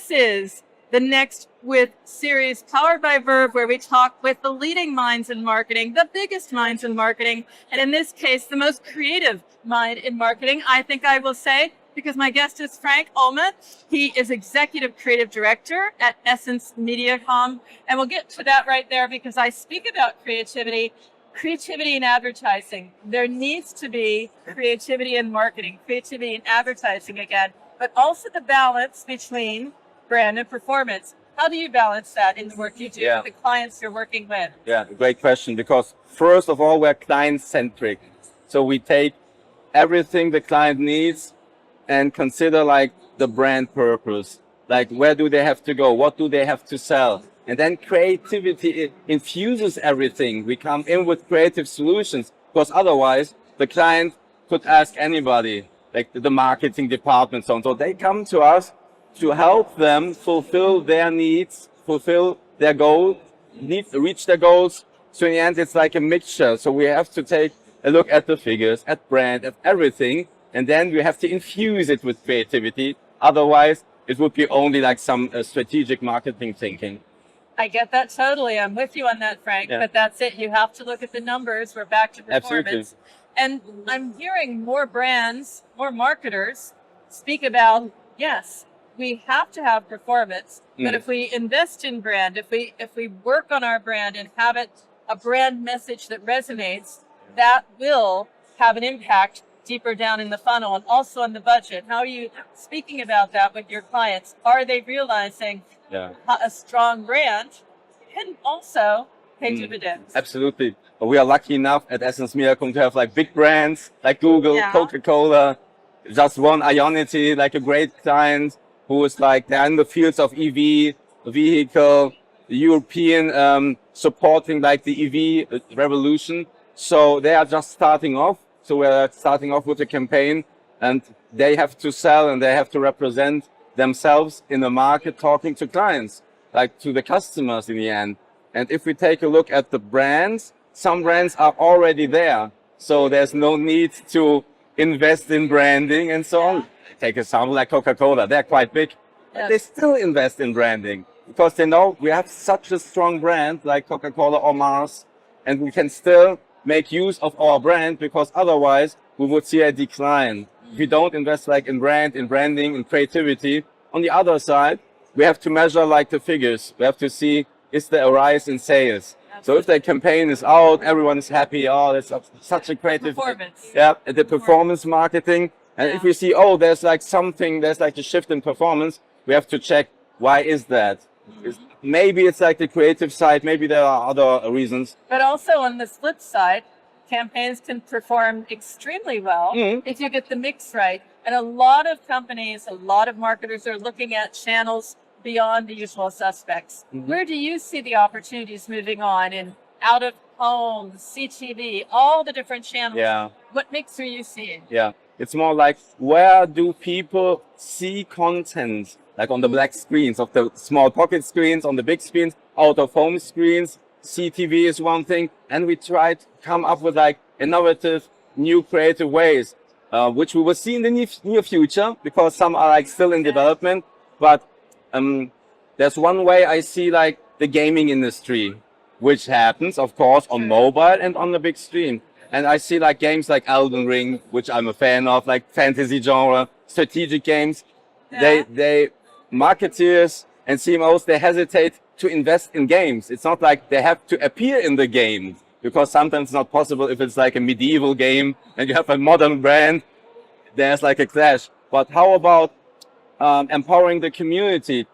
This is the Next With series powered by Verve, where we talk with the leading minds in marketing, the biggest minds in marketing, and in this case, the most creative mind in marketing, I think I will say, because my guest is Frank Olma. He is Executive Creative Director at EssenceMediacom, and we'll get to that right there because I speak about creativity in advertising. There needs to be creativity in marketing, creativity in advertising again, but also the balance between brand and performance. How do you balance that in the work you do with the clients you're working with? Yeah, great question, because first of all, we're client-centric. So we take everything the client needs and consider like the brand purpose. Like, where do they have to go? What do they have to sell? And then creativity infuses everything. We come in with creative solutions, because otherwise the client could ask anybody, like the marketing department. So they come to us to help them fulfill their needs, fulfill their goals, reach their goals. So in the end, it's like a mixture. So we have to take a look at the figures, at brand, at everything. And then we have to infuse it with creativity. Otherwise, it would be only like some strategic marketing thinking. I get that totally. I'm with you on that, Frank. Yeah. But that's it. You have to look at the numbers. We're back to performance. Absolutely. And I'm hearing more brands, more marketers speak about, yes, we have to have performance. But if we invest in brand, if we work on our brand and have it a brand message that resonates, that will have an impact deeper down in the funnel and also in the budget. How are you speaking about that with your clients? Are they realizing a strong brand can also pay dividends? Absolutely. We are lucky enough at EssenceMediacom to have like big brands like Google, Coca-Cola, just one Ionity, like a great client who is like, they're in the fields of EV, vehicle, European, supporting like the EV revolution. So they are just starting off. So we're starting off with a campaign, and they have to sell and they have to represent themselves in the market, talking to clients, like to the customers in the end. And if we take a look at the brands, some brands are already there. So there's no need to invest in branding and so on. Take an example like Coca-Cola, they're quite big, but they still invest in branding because they know we have such a strong brand like Coca-Cola or Mars, and we can still make use of our brand, because otherwise we would see a decline. If we don't invest like in brand, in branding, in creativity. On the other side, we have to measure like the figures. We have to see, is there a rise in sales? So if the campaign is out, everyone is happy. Oh, it's such a creative performance. The performance marketing. And if we see, oh, there's like something, there's like a shift in performance, we have to check, why is that? Maybe it's like the creative side, maybe there are other reasons. But also on the flip side, campaigns can perform extremely well if you get the mix right. And a lot of companies, a lot of marketers are looking at channels beyond the usual suspects. Where do you see the opportunities moving on in out of home, CTV, all the different channels? Yeah. What mix are you seeing? Yeah, it's more like, where do people see content? Like on the black screens, of the small pocket screens, on the big screens, out of home screens. CTV is one thing. And we try to come up with like innovative, new creative ways, which we will see in the near future, because some are like still in development. But there's one way I see like the gaming industry, which happens, of course, on mobile and on the big screen. And I see like games like Elden Ring, which I'm a fan of, like fantasy genre, strategic games. They marketeers and CMOs, they hesitate to invest in games. It's not like they have to appear in the game, because sometimes it's not possible. If it's like a medieval game and you have a modern brand, there's like a clash. But how about empowering the community,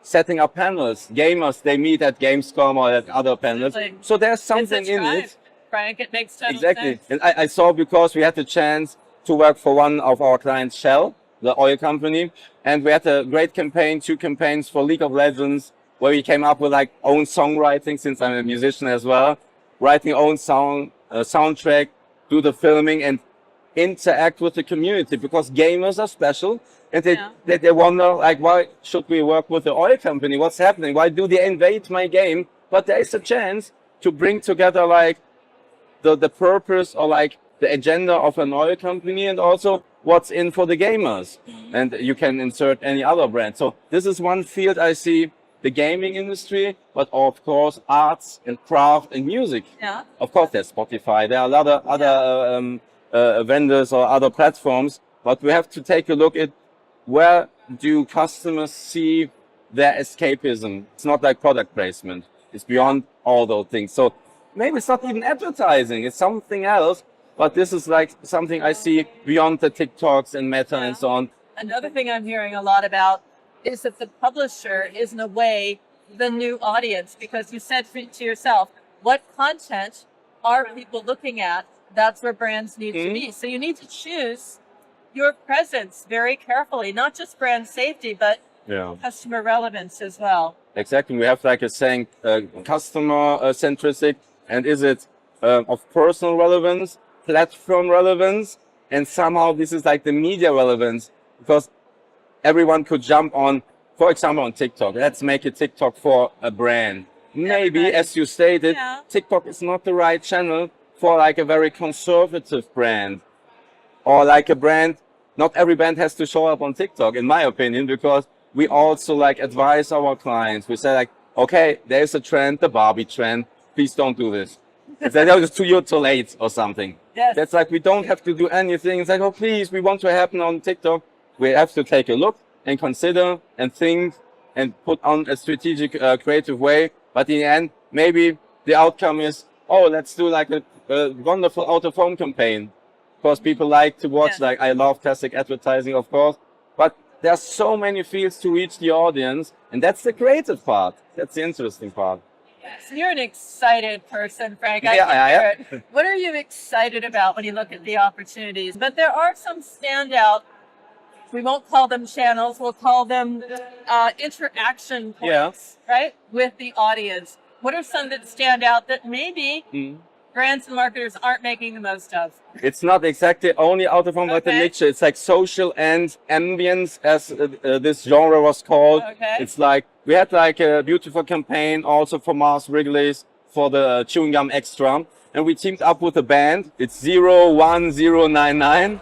setting up panels? Gamers, they meet at Gamescom or at other panels. So there's something in it. Frank, it makes total Exactly. sense. And I saw, because we had the chance to work for one of our clients, Shell, the oil company, and we had a great campaign, 2 campaigns for League of Legends, where we came up with like own songwriting, since I'm a musician as well, writing own song, soundtrack, do the filming and interact with the community, because gamers are special, and they wonder like, why should we work with the oil company? What's happening? Why do they invade my game? But there is a chance to bring together like the purpose or like the agenda of an oil company, and also what's in for the gamers. And you can insert any other brand. So this is one field I see, the gaming industry, but of course arts and craft and music. Yeah. Of course there's Spotify, there are a lot of other vendors or other platforms, but we have to take a look at where do customers see their escapism. It's not like product placement. It's beyond all those things. So maybe it's not even advertising, it's something else. But this is like something I see beyond the TikToks and Meta and so on. Another thing I'm hearing a lot about is that the publisher is in a way the new audience, because you said to yourself, what content are people looking at? That's where brands need to be. So you need to choose your presence very carefully, not just brand safety, but customer relevance as well. Exactly. We have like a saying, customer centric, and is it of personal relevance, platform relevance, and somehow this is like the media relevance, because everyone could jump on, for example, on TikTok. Let's make a TikTok for a brand. Maybe, as you stated, TikTok is not the right channel for like a very conservative brand, or like a brand. Not every brand has to show up on TikTok, in my opinion, because we also like advise our clients. We say like, okay, there's a trend, the Barbie trend. Please don't do this. It's like, oh, you're too late or something. Yes. That's like, we don't have to do anything. It's like, oh, please, we want to happen on TikTok. We have to take a look and consider and think and put on a strategic, creative way. But in the end, maybe the outcome is, oh, let's do like a wonderful out-of-home campaign. Of course, people like to watch, like, I love classic advertising, of course. But there are so many fields to reach the audience. And that's the creative part. That's the interesting part. So you're an excited person, Frank. Yeah. What are you excited about when you look at the opportunities? But there are some standout, we won't call them channels, we'll call them interaction points, right, with the audience. What are some that stand out that maybe brands and marketers aren't making the most of? It's not exactly only out of home, but the mixture. It's like social and ambience, as this genre was called. It's like, we had like a beautiful campaign also for Mars Wrigley's for the chewing gum extra. And we teamed up with a band. It's 01099.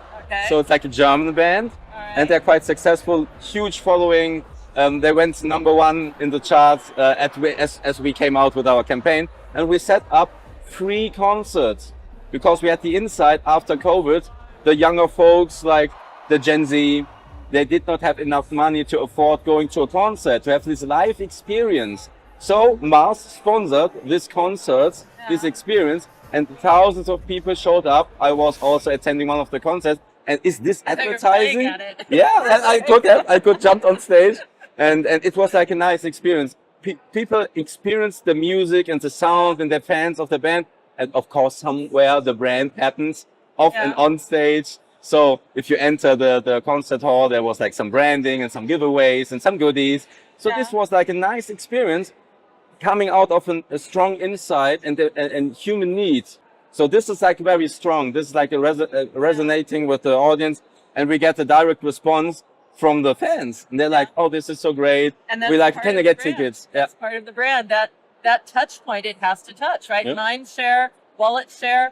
So it's like a German band. And they're quite successful, huge following. They went #1 in the charts as we came out with our campaign. And we set up 3 concerts because we had the insight after COVID, the younger folks like the Gen Z, they did not have enough money to afford going to a concert, to have this live experience. So Mars sponsored this concert, this experience, and thousands of people showed up. I was also attending one of the concerts. And is this advertising? Yeah, I could jump on stage, and it was like a nice experience. People experienced the music and the sound, and they're fans of the band. And of course, somewhere the brand happens off and on stage. So if you enter the concert hall, there was like some branding and some giveaways and some goodies. So this was like a nice experience coming out of a strong insight and human needs. So this is like very strong. This is like resonating with the audience, and we get a direct response from the fans. And they're like, oh, this is so great. And we like, can I get tickets? Yeah. That's part of the brand. That touch point it has to touch, right? Mind share, wallet share,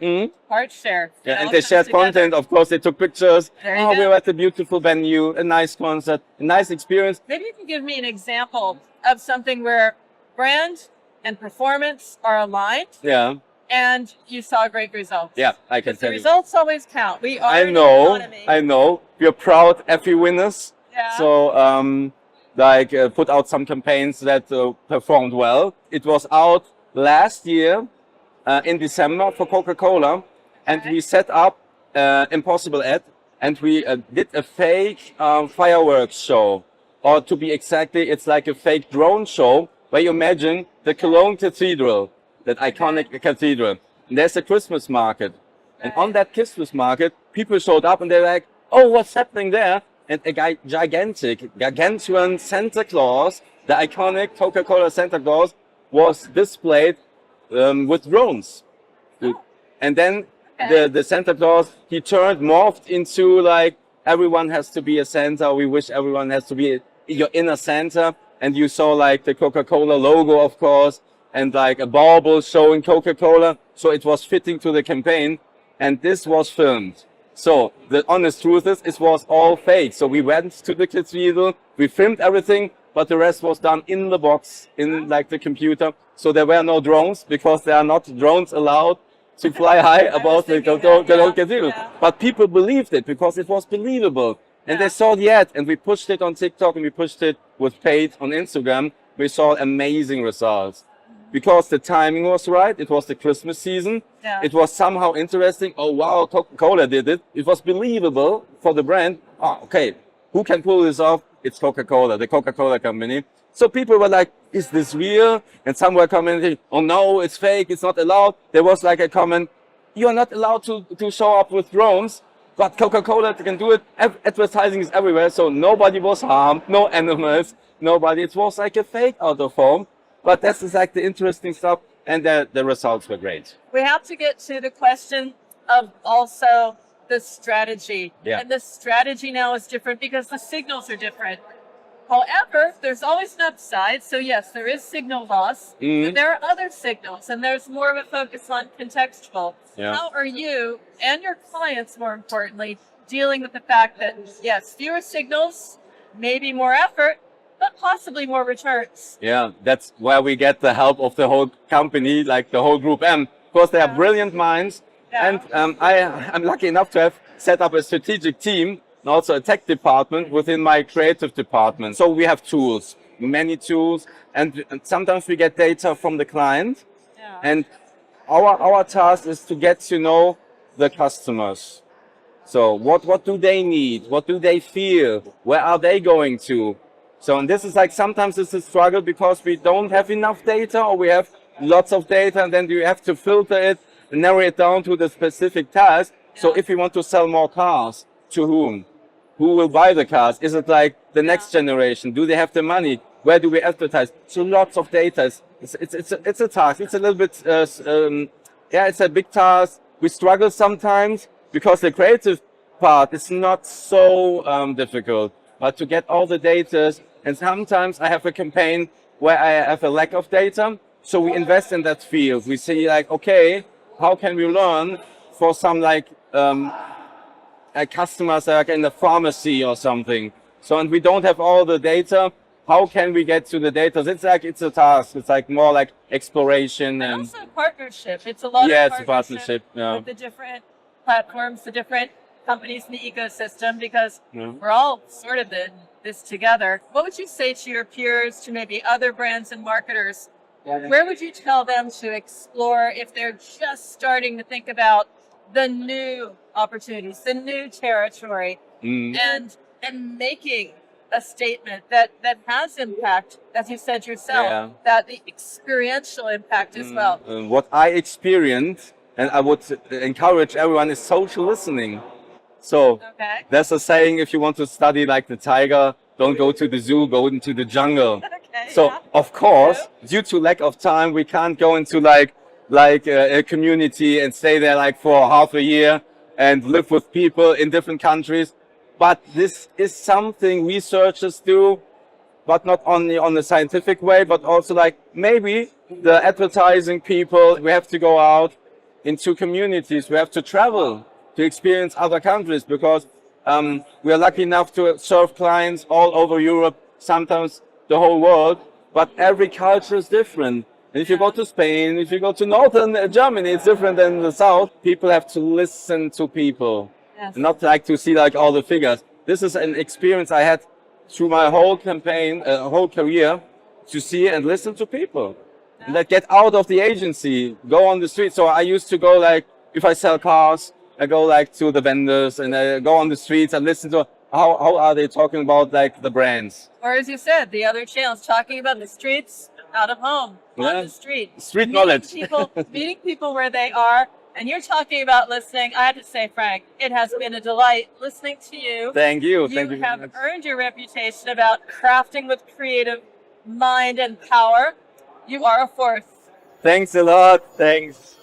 heart share. Yeah, and they shared content. Of course, they took pictures. Oh, we were at a beautiful venue, a nice concert, a nice experience. Maybe you can give me an example of something where brand and performance are aligned. Yeah. And you saw great results. Yeah, I can tell you. The results always count. We are I know. We're proud Effie winners. Yeah. So, put out some campaigns that performed well. It was out last year in December for Coca-Cola, and we set up Impossible Ad, and we did a fake fireworks show. Or to be exactly, it's like a fake drone show where you imagine the Cologne Cathedral, that iconic cathedral. And there's a Christmas market. And on that Christmas market, people showed up and they're like, oh, what's happening there? And a gargantuan Santa Claus, the iconic Coca-Cola Santa Claus, was displayed with drones. And then the Santa Claus, he morphed into like, everyone has to be a Santa. We wish everyone has to be your inner Santa. And you saw like the Coca-Cola logo, of course, and like a bauble showing Coca-Cola. So it was fitting to the campaign. And this was filmed. So the honest truth is, it was all fake. So we went to the cathedral, we filmed everything, but the rest was done in the box, in like the computer. So there were no drones because there are not drones allowed to fly high above the cathedral. Yeah. But people believed it because it was believable. And they saw the ad, and we pushed it on TikTok and we pushed it with paid on Instagram. We saw amazing results. Because the timing was right, it was the Christmas season. Yeah. It was somehow interesting. Oh wow, Coca-Cola did it. It was believable for the brand. Oh, okay, who can pull this off? It's Coca-Cola, the Coca-Cola company. So people were like, is this real? And some were commenting, oh no, it's fake, it's not allowed. There was like a comment, you are not allowed to show up with drones, but Coca-Cola can do it. Advertising is everywhere, so nobody was harmed, no animals, nobody. It was like a fake out of home. But that's like the interesting stuff, and the results were great. We have to get to the question of also the strategy. Yeah. And the strategy now is different because the signals are different. However, there's always an upside. So yes, there is signal loss, but there are other signals, and there's more of a focus on contextual. Yeah. How are you and your clients, more importantly, dealing with the fact that, yes, fewer signals, maybe more effort, but possibly more returns? Yeah, that's where we get the help of the whole company, like the whole group M. Of course, they are brilliant minds. Yeah. And I'm lucky enough to have set up a strategic team and also a tech department within my creative department. So we have tools, many tools, and sometimes we get data from the client. Yeah. And our task is to get to know the customers. So what do they need? What do they feel? Where are they going to? So, and this is like, sometimes it's a struggle because we don't have enough data, or we have lots of data, and then you have to filter it, narrow it down to the specific task. Yeah. So if we want to sell more cars, to whom? Who will buy the cars? Is it like the next generation? Do they have the money? Where do we advertise? So lots of data. It's a task. It's a little bit, it's a big task. We struggle sometimes because the creative part is not so difficult. But to get all the data, and sometimes I have a campaign where I have a lack of data. So we invest in that field. We say like, okay, how can we learn for some like customers like in the pharmacy or something. So, and we don't have all the data. How can we get to the data? It's a task. It's like more like exploration and also partnership. It's a lot of partnership with the different platforms, the different companies in the ecosystem, because we're all sort of in this together. What would you say to your peers, to maybe other brands and marketers? Where would you tell them to explore if they're just starting to think about the new opportunities, the new territory, and making a statement that has impact, as you said yourself, that the experiential impact as well? What I experienced, and I would encourage everyone, is social listening. So there's a saying, if you want to study like the tiger, don't go to the zoo, go into the jungle. So of course, due to lack of time, we can't go into like a community and stay there like for half a year and live with people in different countries. But this is something researchers do, but not only on the scientific way, but also like maybe the advertising people, we have to go out into communities, we have to travel to experience other countries, because we are lucky enough to serve clients all over Europe, sometimes the whole world, but every culture is different. And if you go to Spain, if you go to northern Germany, it's different than the south. People have to listen to people, not like to see like all the figures. This is an experience I had through my whole campaign, whole career, to see and listen to people. And like get out of the agency, go on the street. So I used to go like, if I sell cars, I go like to the vendors and I go on the streets and listen to how are they talking about like the brands. Or as you said, the other channels, talking about the streets, out of home, on the street. Street knowledge. Meeting people where they are. And you're talking about listening. I have to say, Frank, it has been a delight listening to you. Thank you. You have earned your reputation about crafting with creative mind and power. You are a force. Thanks a lot. Thanks.